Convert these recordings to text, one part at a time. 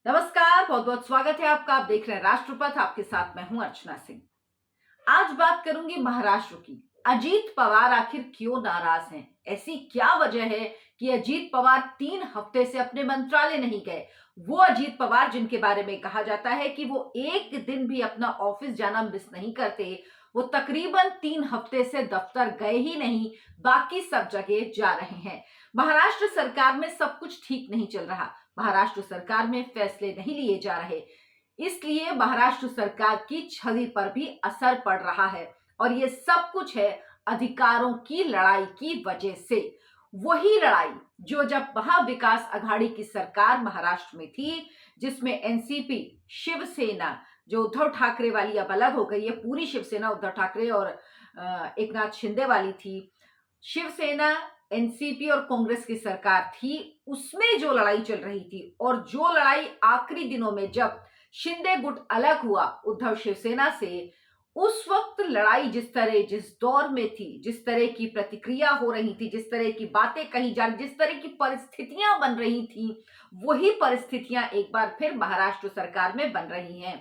नमस्कार, बहुत बहुत स्वागत है आपका। आप देख रहे हैं राष्ट्रपथ, आपके साथ मैं हूं अर्चना सिंह। आज बात करूंगी महाराष्ट्र की। अजीत पवार आखिर क्यों नाराज हैं? ऐसी क्या वजह है कि अजीत पवार 3 हफ्ते से अपने मंत्रालय नहीं गए? वो अजीत पवार जिनके बारे में कहा जाता है कि वो एक दिन भी अपना ऑफिस जाना मिस नहीं करते, वो तकरीबन 3 हफ्ते से दफ्तर गए ही नहीं, बाकी सब जगह जा रहे हैं। महाराष्ट्र सरकार में सब कुछ ठीक नहीं चल रहा। महाराष्ट्र सरकार में फैसले नहीं लिए जा रहे, इसलिए महाराष्ट्र सरकार की छवि पर भी असर पड़ रहा है। और ये सब कुछ है अधिकारों की लड़ाई की वजह से। वही लड़ाई जो जब महाविकास अघाड़ी की सरकार महाराष्ट्र में थी, जिसमें एनसीपी, शिवसेना, जो उद्धव ठाकरे वाली अब अलग हो गई है, पूरी शिवसेना उद्धव ठाकरे और एकनाथ शिंदे वाली थी। शिवसेना, एनसीपी और कांग्रेस की सरकार थी, उसमें जो लड़ाई चल रही थी और जो लड़ाई आखिरी दिनों में जब शिंदे गुट अलग हुआ उद्धव शिवसेना से, उस वक्त लड़ाई जिस तरह जिस दौर में थी, जिस तरह की प्रतिक्रिया हो रही थी, जिस तरह की बातें कही जा, जिस तरह की परिस्थितियां बन रही थी, वही परिस्थितियां एक बार फिर महाराष्ट्र सरकार में बन रही हैं।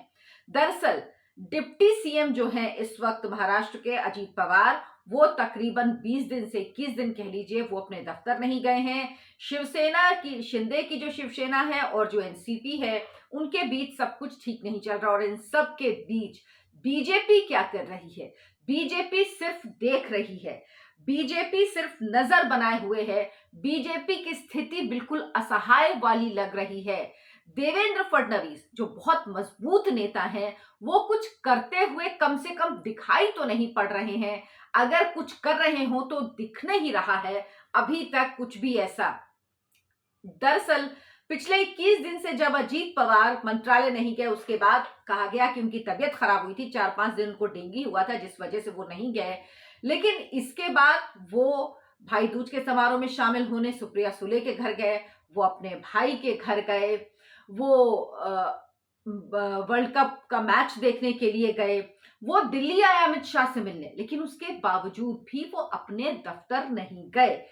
दरअसल डिप्टी सीएम जो है इस वक्त महाराष्ट्र के, अजीत पवार, वो तकरीबन 20 दिन से 21 दिन कह लीजिए, वो अपने दफ्तर नहीं गए हैं। शिवसेना की, शिंदे की जो शिवसेना है और जो एनसीपी है, उनके बीच सब कुछ ठीक नहीं चल रहा। और इन सब के बीच बीजेपी क्या कर रही है? बीजेपी सिर्फ देख रही है, बीजेपी सिर्फ नजर बनाए हुए है। बीजेपी की स्थिति बिल्कुल असहाय वाली लग रही है। देवेंद्र फडणवीस जो बहुत मजबूत नेता हैं, वो कुछ करते हुए कम से कम दिखाई तो नहीं पड़ रहे हैं। अगर कुछ कर रहे हो तो दिख नहीं रहा है अभी तक कुछ भी ऐसा। दरअसल पिछले 21 दिन से जब अजीत पवार मंत्रालय नहीं गए, उसके बाद कहा गया कि उनकी तबीयत खराब हुई थी, 4-5 दिन उनको डेंगू हुआ था, जिस वजह से वो नहीं गए। लेकिन इसके बाद वो भाई दूज के समारोह में शामिल होने सुप्रिया सुले के घर गए, वो अपने भाई के घर गए, वो वर्ल्ड कप का मैच देखने के लिए गए, वो दिल्ली आए अमित शाह से मिलने, लेकिन उसके बावजूद भी वो अपने दफ्तर नहीं गए।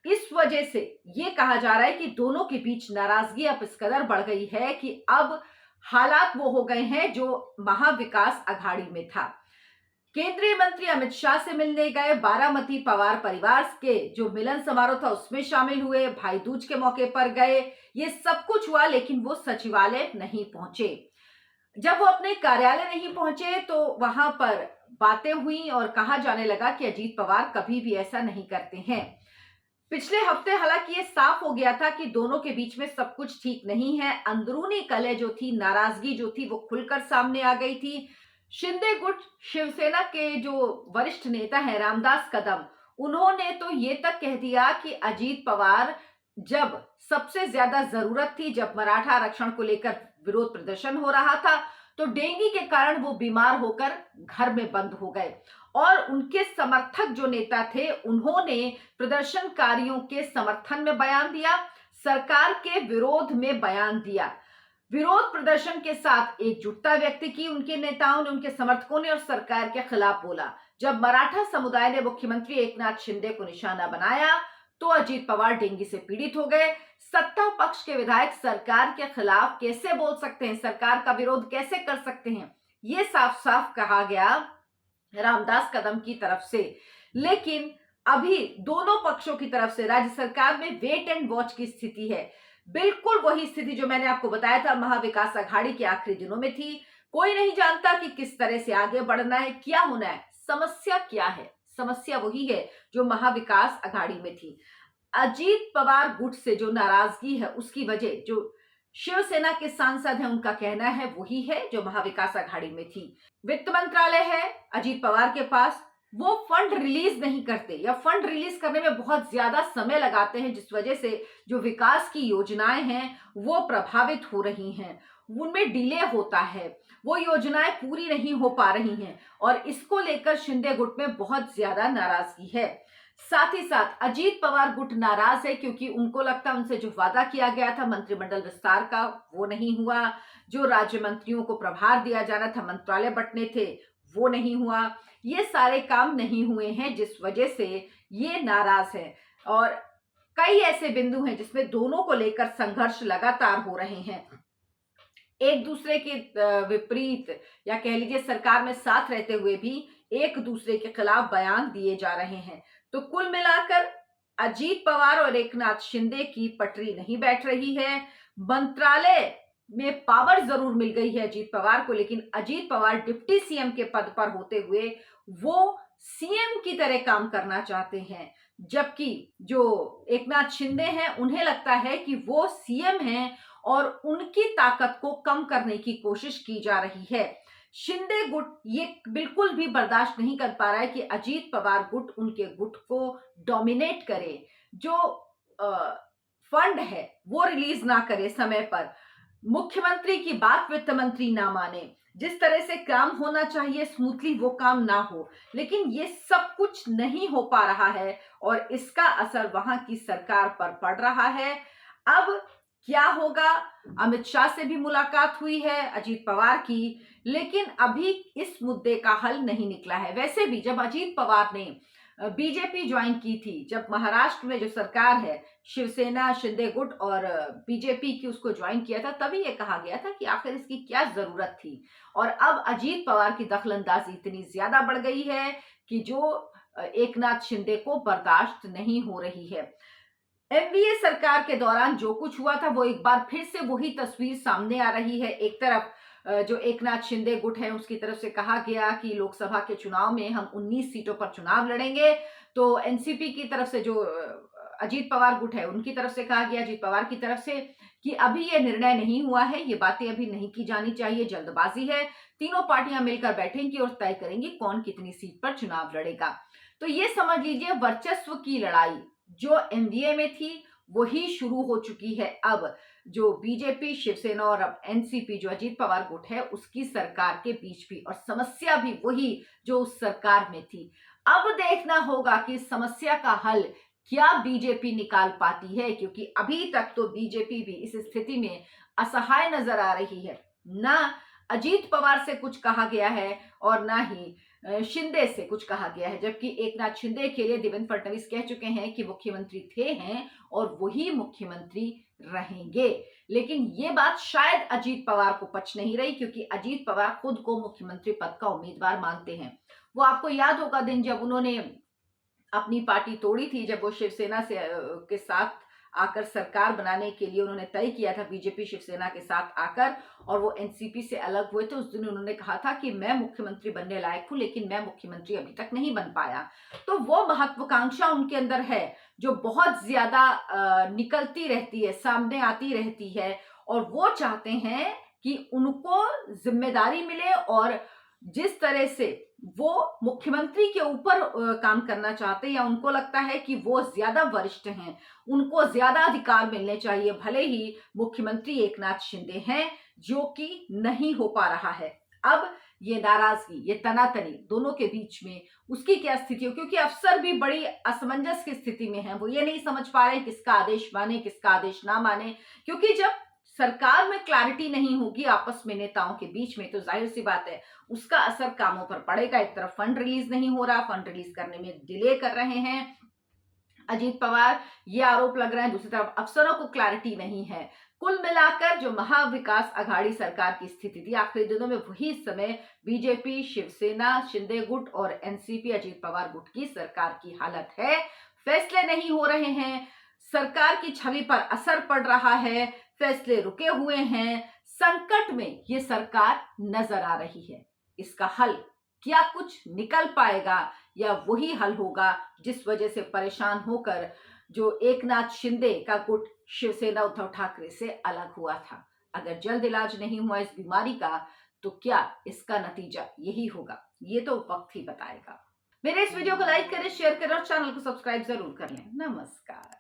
इस वजह से ये कहा जा रहा है कि दोनों के बीच नाराजगी अब इस कदर बढ़ गई है कि अब हालात वो हो गए हैं जो महाविकास अघाड़ी में था। केंद्रीय मंत्री अमित शाह से मिलने गए, बारामती पवार परिवार के जो मिलन समारोह था उसमें शामिल हुए, भाई दूज के मौके पर गए, ये सब कुछ हुआ, लेकिन वो सचिवालय नहीं पहुंचे। जब वो अपने कार्यालय नहीं पहुंचे तो वहां पर बातें हुई और कहा जाने लगा कि अजीत पवार कभी भी ऐसा नहीं करते हैं। पिछले हफ्ते हालांकि ये साफ हो गया था कि दोनों के बीच में सब कुछ ठीक नहीं है। अंदरूनी कलह जो थी, नाराजगी जो थी, वो खुलकर सामने आ गई थी। शिंदे गुट, शिवसेना के जो वरिष्ठ नेता हैं रामदास कदम, उन्होंने तो ये तक कह दिया कि अजीत पवार, जब सबसे ज्यादा जरूरत थी, जब मराठा आरक्षण को लेकर विरोध प्रदर्शन हो रहा था, तो डेंगू के कारण वो बीमार होकर घर में बंद हो गए। और उनके समर्थक जो नेता थे, उन्होंने प्रदर्शनकारियों के समर्थन में बयान दिया, सरकार के विरोध में बयान दिया, विरोध प्रदर्शन के साथ एकजुटता व्यक्त की उनके नेताओं ने, उनके समर्थकों ने, और सरकार के खिलाफ बोला। जब मराठा समुदाय ने मुख्यमंत्री एकनाथ शिंदे को निशाना बनाया तो अजीत पवार डेंगू से पीड़ित हो गए। सत्ता पक्ष के विधायक सरकार के खिलाफ कैसे बोल सकते हैं, सरकार का विरोध कैसे कर सकते हैं, ये साफ साफ कहा गया रामदास कदम की तरफ से। लेकिन अभी दोनों पक्षों की तरफ से राज्य सरकार में वेट एंड वॉच की स्थिति है। बिल्कुल वही स्थिति जो मैंने आपको बताया था महाविकास अघाड़ी के आखिरी दिनों में थी। कोई नहीं जानता कि किस तरह से आगे बढ़ना है, क्या होना है, समस्या क्या है। समस्या वही है जो महाविकास अघाड़ी में थी। अजीत पवार गुट से जो नाराजगी है, उसकी वजह जो शिवसेना के सांसद हैं उनका कहना है वही है जो महाविकास अघाड़ी में थी। वित्त मंत्रालय है अजीत पवार के पास, वो फंड रिलीज नहीं करते या फंड रिलीज करने में बहुत ज्यादा समय लगाते हैं, जिस वजह से जो विकास की योजनाएं हैं वो प्रभावित हो रही हैं, उनमें डिले होता है, वो योजनाएं पूरी नहीं हो पा रही हैं। और इसको लेकर शिंदे गुट में बहुत ज्यादा नाराजगी है। साथ ही साथ अजीत पवार गुट नाराज है क्योंकि उनको लगता है उनसे जो वादा किया गया था मंत्रिमंडल विस्तार का, वो नहीं हुआ। जो राज्य मंत्रियों को प्रभार दिया जाना था, मंत्रालय बंटने थे, वो नहीं हुआ। ये सारे काम नहीं हुए हैं, जिस वजह से ये नाराज है। और कई ऐसे बिंदु हैं जिसमें दोनों को लेकर संघर्ष लगातार हो रहे हैं। एक दूसरे के विपरीत या कह लीजिए सरकार में साथ रहते हुए भी एक दूसरे के खिलाफ बयान दिए जा रहे हैं। तो कुल मिलाकर अजीत पवार और एकनाथ शिंदे की पटरी नहीं बैठ रही है। मंत्रालय में पावर जरूर मिल गई है अजीत पवार को, लेकिन अजीत पवार डिप्टी सीएम के पद पर होते हुए वो सीएम की तरह काम करना चाहते हैं, जबकि जो एकनाथ शिंदे हैं उन्हें लगता है कि वो सीएम हैं और उनकी ताकत को कम करने की कोशिश की जा रही है। शिंदे गुट ये बिल्कुल भी बर्दाश्त नहीं कर पा रहा है कि अजीत पवार गुट उनके गुट को डोमिनेट करे, जो फंड है वो रिलीज ना करे समय पर, मुख्यमंत्री की बात वित्त मंत्री ना माने, जिस तरह से काम होना चाहिए स्मूथली वो काम ना हो। लेकिन ये सब कुछ नहीं हो पा रहा है और इसका असर वहां की सरकार पर पड़ रहा है। अब क्या होगा? अमित शाह से भी मुलाकात हुई है अजीत पवार की, लेकिन अभी इस मुद्दे का हल नहीं निकला है। वैसे भी जब अजीत पवार ने बीजेपी ज्वाइन की थी, जब महाराष्ट्र में जो सरकार है शिवसेना शिंदे गुट और बीजेपी की उसको ज्वाइन किया था, तभी ये कहा गया था कि आखिर इसकी क्या जरूरत थी। और अब अजीत पवार की दखलंदाजी इतनी ज्यादा बढ़ गई है कि जो एकनाथ शिंदे को बर्दाश्त नहीं हो रही है। एनडीए सरकार के दौरान जो कुछ हुआ था वो एक बार फिर से वही तस्वीर सामने आ रही है। एक तरफ जो एकनाथ शिंदे गुट है उसकी तरफ से कहा गया कि लोकसभा के चुनाव में हम 19 सीटों पर चुनाव लड़ेंगे, तो एनसीपी की तरफ से जो अजीत पवार गुट है उनकी तरफ से कहा गया, अजीत पवार की तरफ से, कि अभी ये निर्णय नहीं हुआ है, ये बातें अभी नहीं की जानी चाहिए, जल्दबाजी है, तीनों पार्टियां मिलकर बैठेंगी और तय करेंगी कौन कितनी सीट पर चुनाव लड़ेगा। तो ये समझ लीजिए वर्चस्व की लड़ाई जो एनडीए में थी वही शुरू हो चुकी है। अब जो बीजेपी शिवसेना और अब एनसीपी जो अजीत पवार गुट है उसकी सरकार के बीच भी, और समस्या भी वही जो उस सरकार में थी। अब देखना होगा कि समस्या का हल क्या बीजेपी निकाल पाती है, क्योंकि अभी तक तो बीजेपी भी इस स्थिति में असहाय नजर आ रही है। ना अजीत पवार से कुछ कहा गया है और ना ही शिंदे से कुछ कहा गया है, जबकि एकनाथ शिंदे के लिए देवेंद्र फडणवीस कह चुके हैं कि मुख्यमंत्री थे हैं और वही मुख्यमंत्री रहेंगे। लेकिन ये बात शायद अजीत पवार को पच नहीं रही, क्योंकि अजीत पवार खुद को मुख्यमंत्री पद का उम्मीदवार मानते हैं। वो आपको याद होगा दिन जब उन्होंने अपनी पार्टी तोड़ी थी, जब वो शिवसेना से के साथ आकर सरकार बनाने के लिए उन्होंने तय किया था बीजेपी शिवसेना के साथ आकर, और वो एनसीपी से अलग हुए थे। उस दिन उन्होंने कहा था कि मैं मुख्यमंत्री बनने लायक हूं, लेकिन मैं मुख्यमंत्री अभी तक नहीं बन पाया। तो वो महत्वाकांक्षा उनके अंदर है जो बहुत ज्यादा निकलती रहती है, सामने आती रहती है, और वो चाहते हैं कि उनको जिम्मेदारी मिले और जिस तरह से वो मुख्यमंत्री के ऊपर काम करना चाहते हैं, या उनको लगता है कि वो ज्यादा वरिष्ठ हैं, उनको ज्यादा अधिकार मिलने चाहिए, भले ही मुख्यमंत्री एकनाथ शिंदे हैं, जो कि नहीं हो पा रहा है। अब ये नाराजगी, ये तनातनी दोनों के बीच में उसकी क्या स्थिति हो, क्योंकि अफसर भी बड़ी असमंजस की स्थिति में हैं। वो ये नहीं समझ पा रहे किसका आदेश माने किसका आदेश ना माने, क्योंकि जब सरकार में क्लैरिटी नहीं होगी आपस में नेताओं के बीच में, तो जाहिर सी बात है उसका असर कामों पर पड़ेगा। एक तरफ फंड रिलीज नहीं हो रहा, फंड रिलीज करने में डिले कर रहे हैं अजीत पवार, ये आरोप लग रहा है। दूसरी तरफ अफसरों को क्लैरिटी नहीं है। कुल मिलाकर जो महाविकास अघाड़ी सरकार की स्थिति थी आखिरी दिनों में, वही समय बीजेपी शिवसेना शिंदे गुट और एनसीपी अजीत पवार गुट की सरकार की हालत है। फैसले नहीं हो रहे हैं, सरकार की छवि पर असर पड़ रहा है, फैसले रुके हुए हैं, संकट में ये सरकार नजर आ रही है। इसका हल क्या कुछ निकल पाएगा, या वही हल होगा जिस वजह से परेशान होकर जो एकनाथ शिंदे का गुट शिवसेना उद्धव ठाकरे से अलग हुआ था। अगर जल्द इलाज नहीं हुआ इस बीमारी का, तो क्या इसका नतीजा यही होगा, ये तो वक्त ही बताएगा। मेरे इस वीडियो को लाइक करें, शेयर करें और चैनल को सब्सक्राइब जरूर कर लें। नमस्कार।